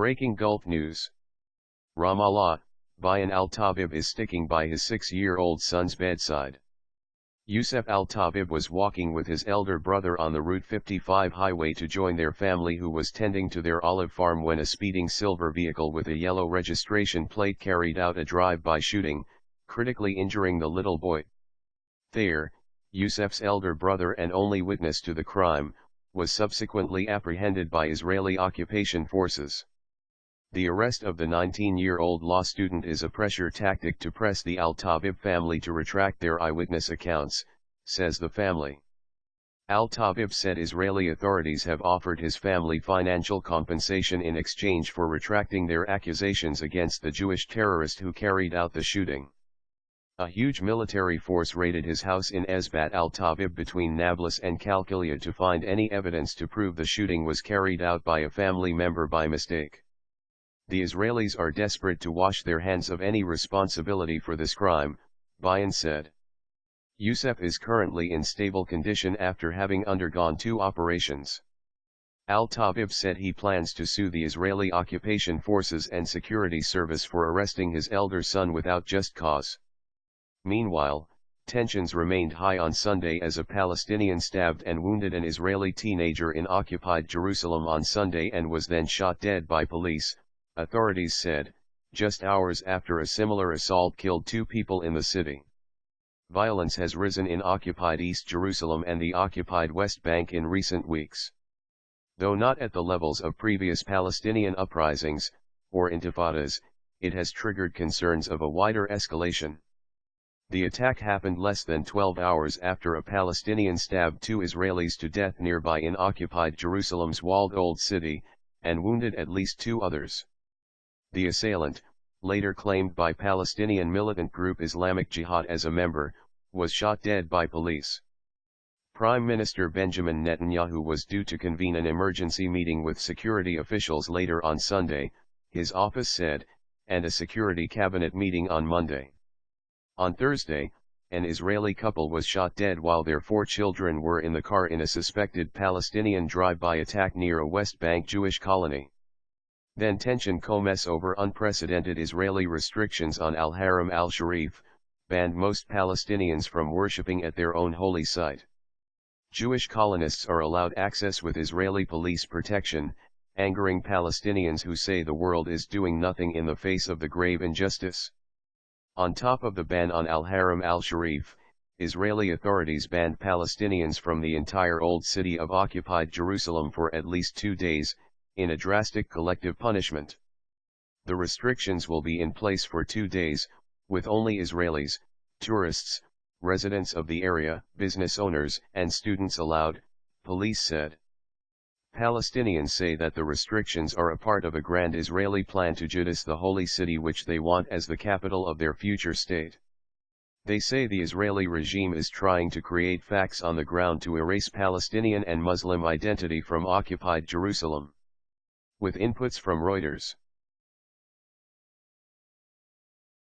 Breaking Gulf News. Ramallah, Bayan Al Tabib is sticking by his 6-year-old son's bedside. Yousuf Al Tabib was walking with his elder brother on the Route 55 highway to join their family, who was tending to their olive farm, when a speeding silver vehicle with a yellow registration plate carried out a drive-by shooting, critically injuring the little boy. Thayer, Yousuf's elder brother and only witness to the crime, was subsequently apprehended by Israeli occupation forces. The arrest of the 19-year-old law student is a pressure tactic to press the Al Tabib family to retract their eyewitness accounts, says the family. Al Tabib said Israeli authorities have offered his family financial compensation in exchange for retracting their accusations against the Jewish terrorist who carried out the shooting. A huge military force raided his house in Ezbat Al Tabib between Nablus and Qalqilia to find any evidence to prove the shooting was carried out by a family member by mistake. The Israelis are desperate to wash their hands of any responsibility for this crime, Bayan said. Yousuf is currently in stable condition after having undergone 2 operations. Al Tabib said he plans to sue the Israeli occupation forces and security service for arresting his elder son without just cause. Meanwhile, tensions remained high on Sunday as a Palestinian stabbed and wounded an Israeli teenager in occupied Jerusalem on Sunday and was then shot dead by police, authorities said, just hours after a similar assault killed 2 people in the city. Violence has risen in occupied East Jerusalem and the occupied West Bank in recent weeks. Though not at the levels of previous Palestinian uprisings, or intifadas, it has triggered concerns of a wider escalation. The attack happened less than 12 hours after a Palestinian stabbed 2 Israelis to death nearby in occupied Jerusalem's walled Old City, and wounded at least 2 others. The assailant, later claimed by Palestinian militant group Islamic Jihad as a member, was shot dead by police. Prime Minister Benjamin Netanyahu was due to convene an emergency meeting with security officials later on Sunday, his office said, and a security cabinet meeting on Monday. On Thursday, an Israeli couple was shot dead while their 4 children were in the car in a suspected Palestinian drive-by attack near a West Bank Jewish colony. Then tension commenced over unprecedented Israeli restrictions on Al-Haram al-Sharif, banned most Palestinians from worshipping at their own holy site. Jewish colonists are allowed access with Israeli police protection, angering Palestinians who say the world is doing nothing in the face of the grave injustice. On top of the ban on Al-Haram al-Sharif, Israeli authorities banned Palestinians from the entire Old City of occupied Jerusalem for at least 2 days, in a drastic collective punishment. The restrictions will be in place for 2 days, with only Israelis, tourists, residents of the area, business owners, and students allowed, police said. Palestinians say that the restrictions are a part of a grand Israeli plan to Judus, the holy city which they want as the capital of their future state. They say the Israeli regime is trying to create facts on the ground to erase Palestinian and Muslim identity from occupied Jerusalem. With inputs from Reuters.